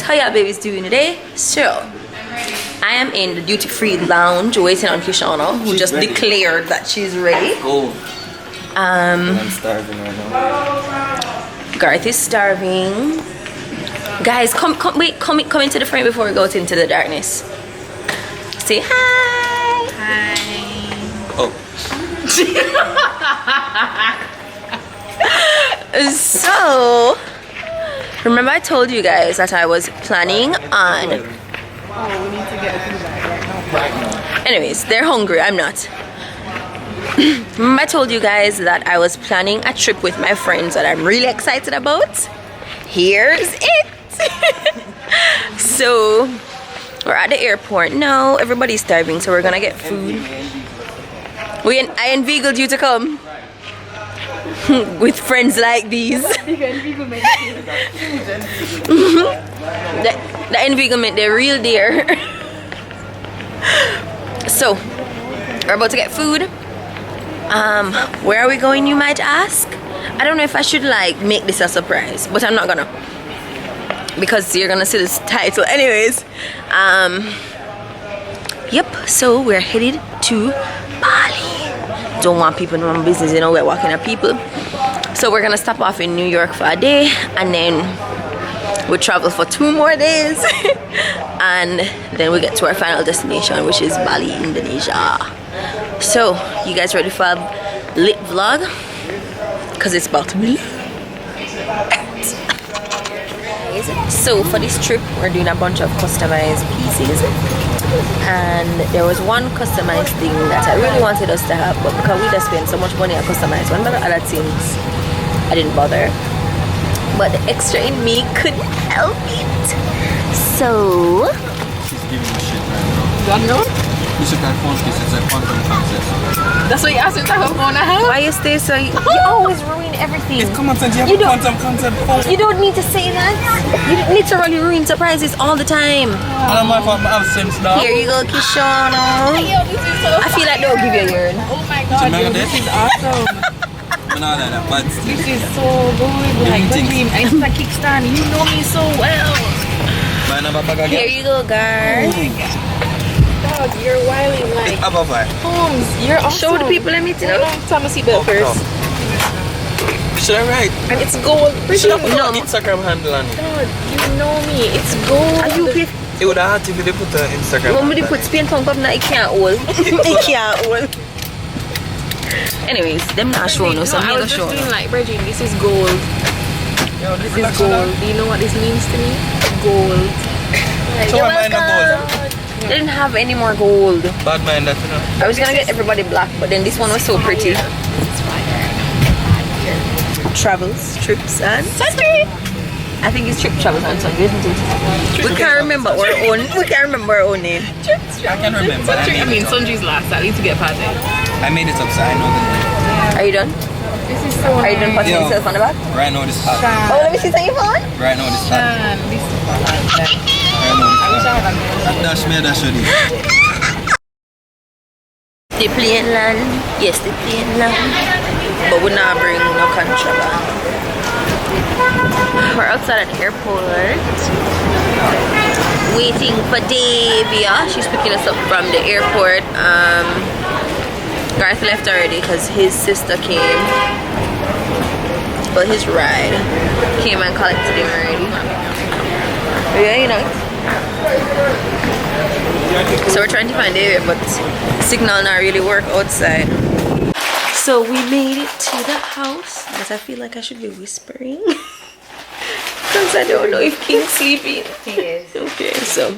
how y'all babies doing today? So I am in the duty-free lounge waiting on Kishauna, who just declared that she's ready. I'm starving right now. Garth is starving. Guys, come into the frame before we go into the darkness. Say hi. Hi. Oh. So, remember I told you guys that I was planning on... Oh, we need to get the food back right now. Anyways, they're hungry, I'm not. Remember I told you guys that I was planning a trip with my friends that I'm really excited about? Here's it! So, we're at the airport now. Everybody's starving, so we're gonna get food. I inveigled you to come. With friends like these. The inveiglement, they're real dear. So we're about to get food. Where are we going, you might ask? I don't know if I should like make this a surprise, but I'm not gonna, because you're gonna see this title anyways. Yep, so we're headed to Bali. Don't want people in my business, you know, we're walking at people. So we're gonna stop off in New York for a day, and then we'll travel for 2 more days. And then we get to our final destination, which is Bali, Indonesia. So you guys ready for a lit vlog? Because it's about to be lit. So for this trip we're doing a bunch of customized pieces, and there was one customized thing that I really wanted us to have, but because we just spent so much money on customized one, but the other things I didn't bother. But the extra in me couldn't help it. So She's giving me shit right now. You know? You should have phone this, it's a quantum concept. That's what you asked me to have phone now. why you stay so you always ruin everything. It's common sense, you have You a don't- quantum concept phone. You don't need to say that. You literally ruin surprises all the time. I don't mind if I have sense now. Here you go, Kishauna. Yo, this is so I feel like they'll give you a urn. Oh my god, yo, this is awesome. I'm not like that, but This is so good. Like, Everything. Benjamin, I used to kickstand. You know me so well. buy another bag Here again. you go, Garth. Dog, you're wilding like Above I. Holmes. You're awesome. Show the people, let me tell you. Tell me seatbelt first. Should I write? And it's gold. Should I put No. an Instagram handle on it? God, you know me. It's gold. Are you pay? It would have had to be they put an Instagram You want me to handle put spin tongue up now? It can't hold. It can't hold. Anyways, them not showing us, so I'm I gonna was show just being them. like, Bridget, this is gold. This is gold. Do you know what this means to me? Gold. Like, So you're am I not welcome. They didn't have any more gold. Bad mind that, you know. I was gonna get everybody black, but then this one was so pretty. Travels, trips, and sundry. I think it's trip, travels, and sundry, isn't it? We can't remember our own. We can't remember our own name. I can remember. I mean, sundry's last. I need to get party. I made it up, so I know the name. Are you done? This is so Are you done putting Yo. yourself on the back? Right now this hot. Oh, let me see something on. Right now this hot. This is Right now this hot. That dash me, dash you this. The plane land. Yes, the plane land. But we're not bringing no contraband. We're outside at the airport. Waiting for Davia. She's picking us up from the airport. Garth left already because his sister came. But his ride came and collected him already. Yeah, you know. So we're trying to find Davia, but signal not really work outside. So we made it to the house, but I feel like I should be whispering because I don't know if King's sleeping. He is. Okay, so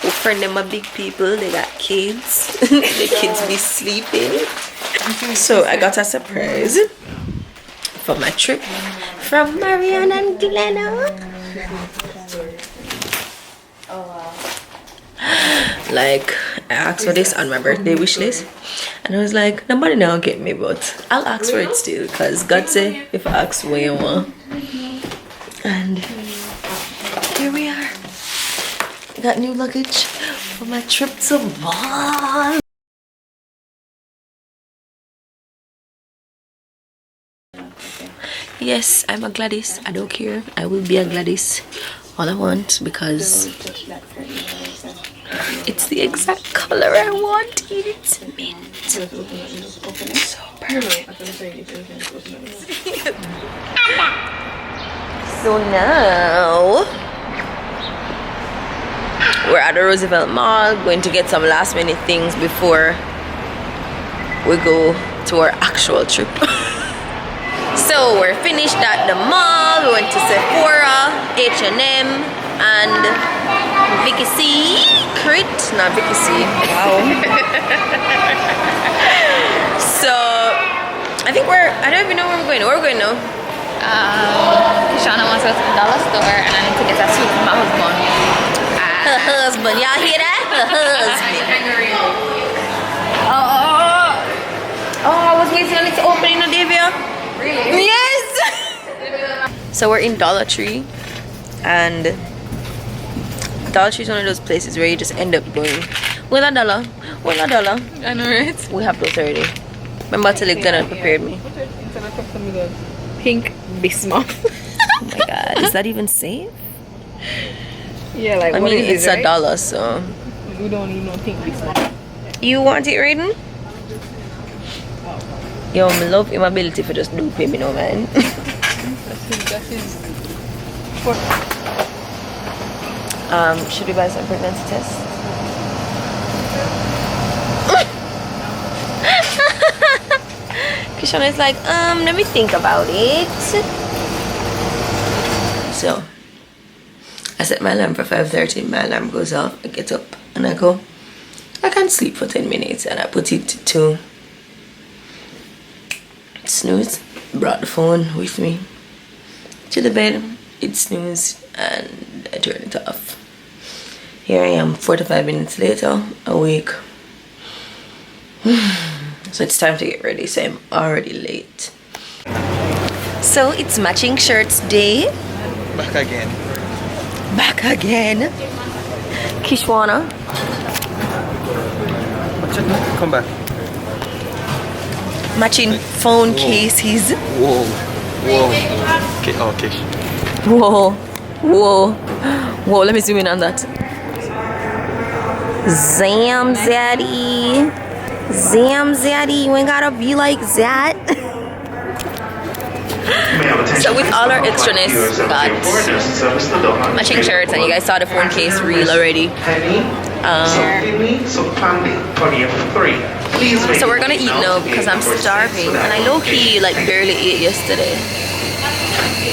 we friend them are big people, they got kids. The kids be sleeping. So I got a surprise for my trip from Marianne and Glenna. Oh wow. Like I asked for this on my birthday wish list, and I was like, nobody now get me, but I'll ask for it still because God said if I ask what you want. And here we are. Got new luggage for my trip to Bali. Yes, I'm a Gladys. I don't care. I will be a Gladys all I want because it's the exact color I want. It's mint. So perfect. So now we're at the Roosevelt Mall, going to get some last minute things before we go to our actual trip. So we're finished at the mall. We went to Sephora, H&M, and Vicky Secret. Not Vicky C. Wow. So I think I don't even know where we're going. Where are we going now? Kishauna wants to go to the dollar store and I need to get that suit for my husband. Her husband. Y'all hear that? Her husband. Oh, I was waiting on it to open in the Davia. Really? Yes! So we're in Dollar Tree, and Dollar Tree is one of those places where you just end up going, well, $1, well, $1. I know, right? We have those already. Remember till Glennon prepared me. Pink bismuth. Oh my god, is that even safe? Yeah, like I mean, it's right? $1, so. We don't need no pink bismuth. You want it, Raiden? Yo, I love him ability for just do pay me no man. That is should we buy some pregnancy tests? Kishauna is like, let me think about it. So I set my alarm for 5:30. My alarm goes off. I get up and I go, I can't sleep for 10 minutes, and I put it to snooze. Brought the phone with me to the bed. It snoozed and I turned it off. Here I am 45 minutes later, awake. So it's time to get ready, so I'm already late. So it's matching shirts day. Back again. Back again. Kishauna. Come back. Matching phone cases. Whoa. Whoa. Okay, oh, Kish. Whoa. Whoa. Whoa, let me zoom in on that. Zam Zaddy. Zam Zaddy, you ain't gotta be like that. So with all our extraness, we got matching shirts, and you guys saw the phone case reel already. So we're gonna eat now because I'm starving, and I low-key like barely ate yesterday.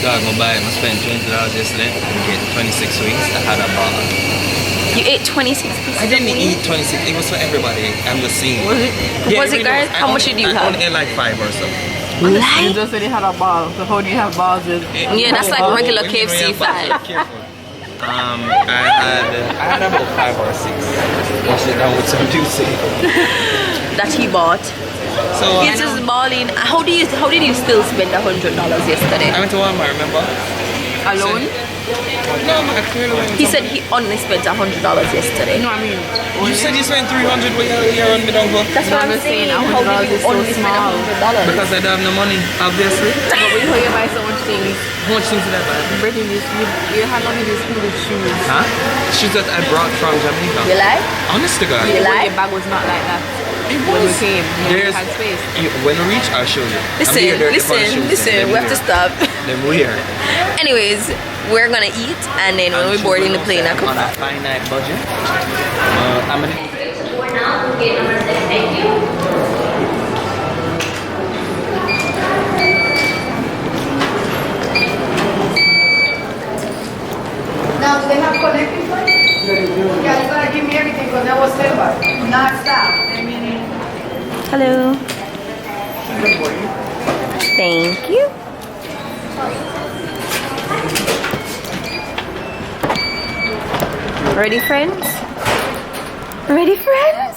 Dog, I'm buying. I spent $20 yesterday. Get 26 wings. I had a bar. You ate 26 pieces? I didn't eat 26. It was for everybody. I'm just saying. Was it? Yeah, was it, guys? How much did you have? I only ate like 5 or so. You Like? just said you had a ball, so how do you have balls with? Yeah, that's like regular KFC 5. I had about 5 or 6. Wash it down with some juicy. That he bought. So He's just balling. How did you still spend $100 yesterday? I went to Walmart, remember? Alone? No, I clearly went He said he only spent $100 yesterday. No, I mean, You said you spent 300 with your on me down go. That's what I'm saying. How did you only spend $100? Because I don't have no money, obviously. but we how you buy so much things. How much things did I buy? Breaking this, you had only these foolish shoes. Huh? Shoes that I brought from Jamaica. You like? Honest to God. You like? Your bag was not like that. It When we was. came, you There's, had space. when we reach, I'll show you. Listen, we have to stop. Them weird. Anyways, we're gonna eat, and then when we board in the plane, I come on a finite budget. I'm gonna. Thank you. Now, do they have connecting flights? Yeah, you gotta give me everything because that was silver, not stop. I mean, Hello. Thank you. Ready, friends? Ready, friends?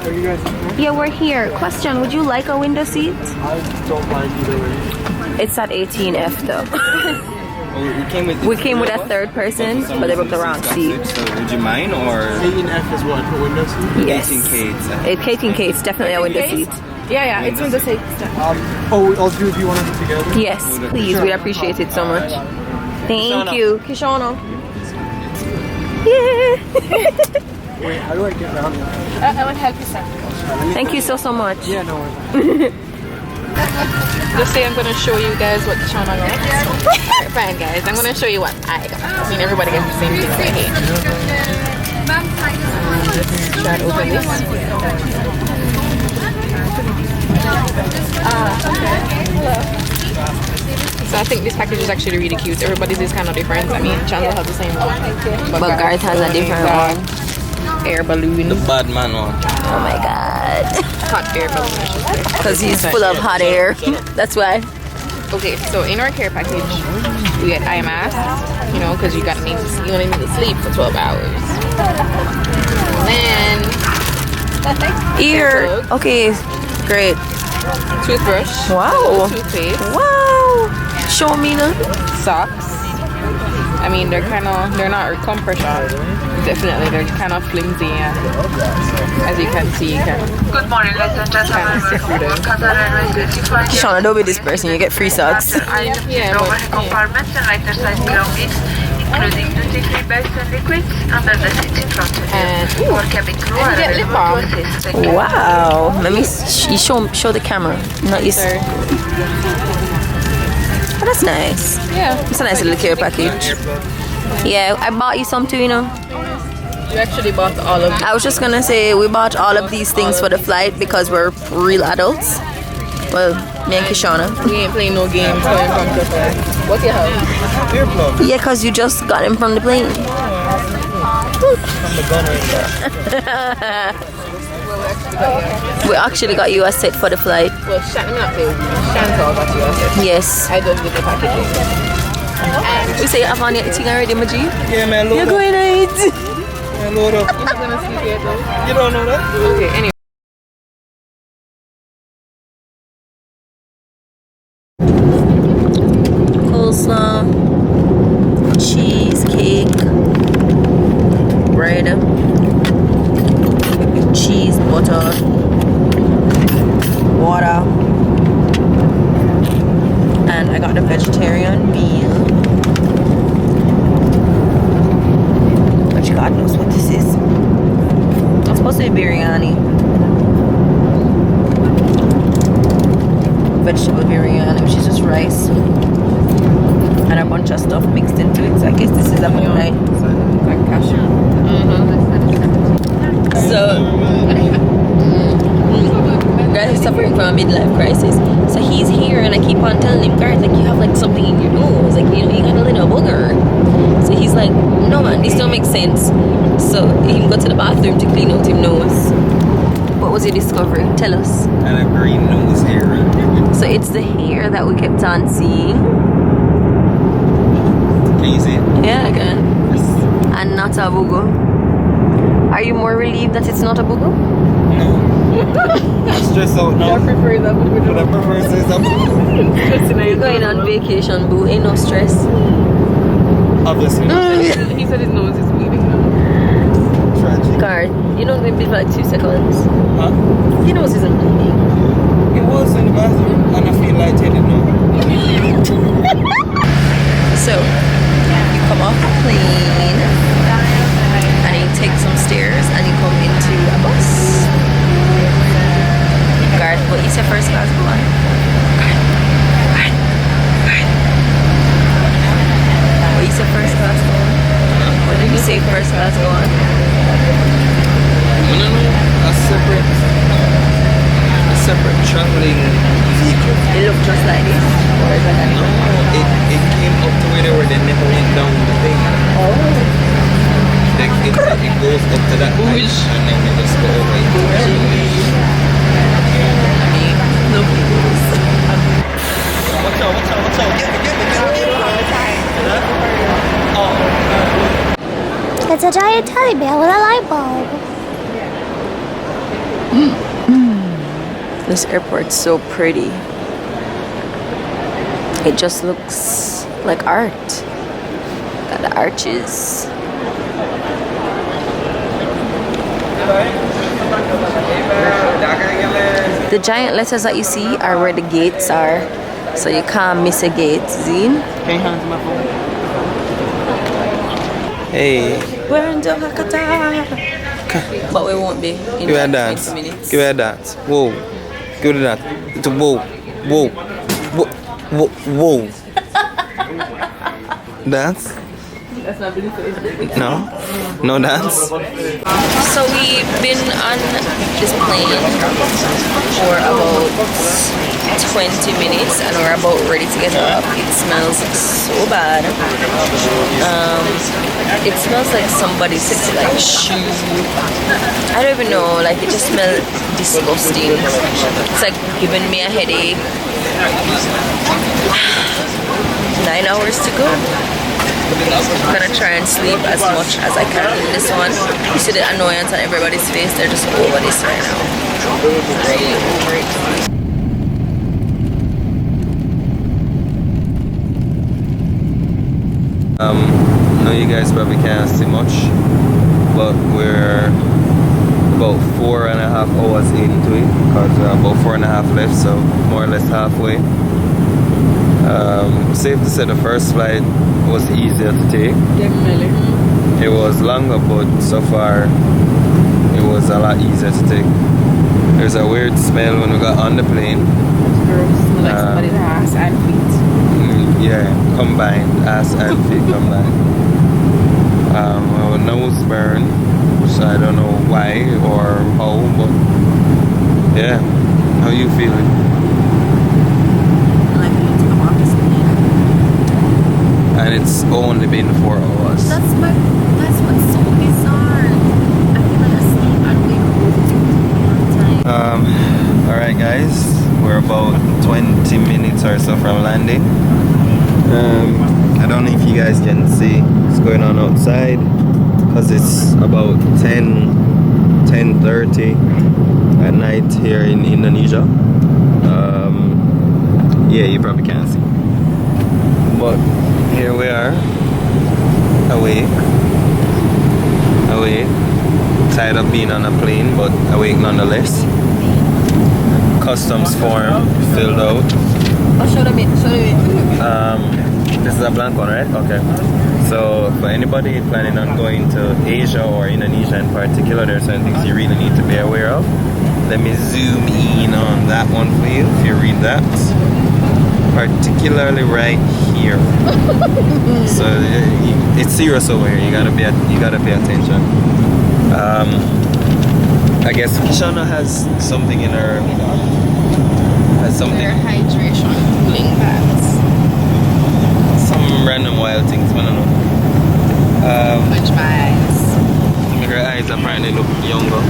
Are you guys here? Yeah, we're here. Question, would you like a window seat? I don't mind either way. It's at 18F though. We came with a third person, but they booked the wrong seat. So would you mind or 18F is what? The window seat? Yes. 18K? 18K, it's definitely a window seat. Yeah, it's window seat. All three of you want to be together? Yes, please. We'd appreciate it so much. Thank you. Kishauna. Yeah. Wait, how do I get down there? I will help you, sir. Thank you so much. Yeah, no worries. Just say I'm going to show you guys what Kishauna got. Alright, fine guys, I'm going to show you what I got. I mean, everybody gets the same thing right here. Try to open this. So I think this package is actually really cute. Everybody's is kind of different. I mean, Chandler has the same one. But Garth has a different one. Air balloon. The bad man one. Oh my god. Hot air balloon. Because he's full of hot air. That's why. Okay, so in our care package, we get eye mask, you know, because you only need to sleep for 12 hours. And then Ear. Okay, great. toothbrush. Wow. Toothpaste. Wow. Show me now. Socks. I mean, they're not compression. Definitely, they're kind of flimsy, and as you can see, you can. Good morning, ladies and gentlemen. Welcome to Qatar Airlines. Kishauna, don't be this person. You get free socks. Items Yeah, in but- overhead compartments and lighter size belongings, including duty-free bags and liquids, under the seats in front of you. And Our cabin crew are you get lip available balm. to assist. Thank you. Wow. Let me show the camera. Not you. Sir. Oh, that's nice. Yeah. It's a nice little care package. Yeah, I bought you some too, you know. You actually bought all of them. I was just gonna say we bought all of these things for the flight because we're real adults. Well, me and Kishauna. We ain't playing no games going from Qatar. What you have? Earplug. Yeah, cause you just got him from the plane. We actually got you a set for the flight. Well, Chantal got you a set. Yes. I just did the packaging. We say you have on your eating already, Maji? Yeah, man, load You're up. going to eat. Man, load up. You're not gonna sleep yet though? You don't know that? Okay, anyway. Coleslaw, cheesecake, bread, cheese, butter, water, and I got the vegetarian meal, which God knows what this is. It's supposed to be biryani. Vegetable biryani, which is just rice and a bunch of stuff mixed into it. So I guess this is a night. Like cashew. So Garth is suffering from a midlife crisis. So he's here and I keep on telling him, Garth, like you have like something in your nose, like you know, you got a little booger. So he's like, no man, this don't make sense. So he go to the bathroom to clean out his nose. What was your discovery? Tell us. And a green nose hair. So it's the hair that we kept on seeing. Can you see it? Yeah, I can. And not a booger. Are you more relieved that it's not a booger? No. I'm stressed out now. I prefer that one. But I prefer to say something. You're going on vacation, boo. Ain't no stress. Obviously. He said his nose is bleeding now. Tragic. Garth, you know they bleed for like 2 seconds. Huh? Your nose isn't bleeding. It was in the bathroom and I feel lightheaded now. So, you come off the plane and you take some stairs and you come into a bus. Garth, what is your first class go on? What is your first class go on? What did you say first class go on? No, a separate traveling vehicle. It looked just like this. Or is it like No, it came up to where they never went down the thing. It goes up to that height and then they just go over it. Watch out. Get me. It's a giant teddy bear with a light bulb. This airport's so pretty. It just looks like art. Got the arches. The giant letters that you see are where the gates are, so you can't miss a gate. Zine? Hey. We're in Doha, Qatar. But we won't be in Give me a 20 dance. minutes. Give me a dance. Whoa. Give me that. It's a whoa. Whoa. Whoa. Whoa. Dance? No? No dance? So we've been on this plane for about 20 minutes and we're about ready to get off. It smells so bad. It smells like somebody took like shoe. I don't even know, like it just smells disgusting. It's like giving me a headache. 9 hours to go. I'm gonna try and sleep as much as I can in this one. You see the annoyance on everybody's face, they're just over this right now. Really over it. I know you guys probably can't see much, but we're about 4.5 hours into it because we're about 4.5 left, so more or less halfway. Safe to say the first flight was easier to take. Definitely. It was longer, but so far it was a lot easier to take. There's a weird smell when we got on the plane. Gross. Like somebody's ass and feet. Yeah, combined, ass and feet combined. Our nose burn, so I don't know why or how, but yeah. How you feeling? Like we need to come off this plane. And it's only been 4 hours. That's what's so bizarre. I feel like I sleep and wake up all the time. Alright guys, we're about 20 minutes or so from landing. I don't know if you guys can see what's going on outside because it's about 10:30 at night here in Indonesia. Yeah, you probably can't see, but here we are, awake, tired of being on a plane, but awake nonetheless. Customs form filled out. Show them. This is a blank one, right? Okay. So for anybody planning on going to Asia or Indonesia in particular, there are certain things you really need to be aware of. Let me zoom in on that one for you if you read that. Particularly right here. So it's serious over here. You gotta pay attention. I guess Kishauna has something in her. Their hydration cooling pads. Some random wild things, I don't know. Punch my eyes. Her eyes apparently look younger.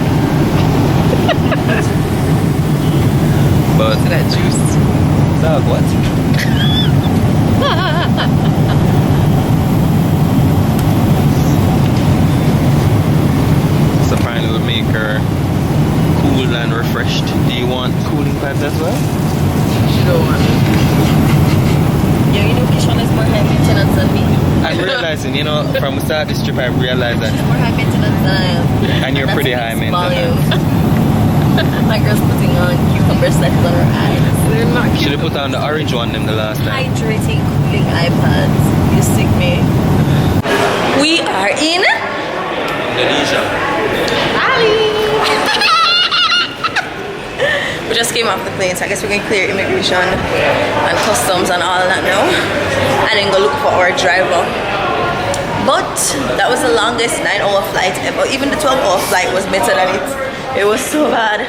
But To that juice. dog, what? So apparently will make her cool and refreshed. Do you want cooling pads as well? She don't want it. Yeah, you know Kishauna is more high maintenance than me. I'm realizing, you know, from the start of this trip I realized that. She's more high maintenance than I am. And you're pretty high maintenance. My girl's putting on cucumber slices on her eyes. They're not Should cute. have put on the orange one them the last time. Hydrating, cooling iPads. You sick me? We are in Indonesia. Bali. We just came off the plane, so I guess we can clear immigration and customs and all that now, and then go look for our driver. But that was the longest 9-hour flight ever. Even the 12-hour flight was better than it. It was so bad.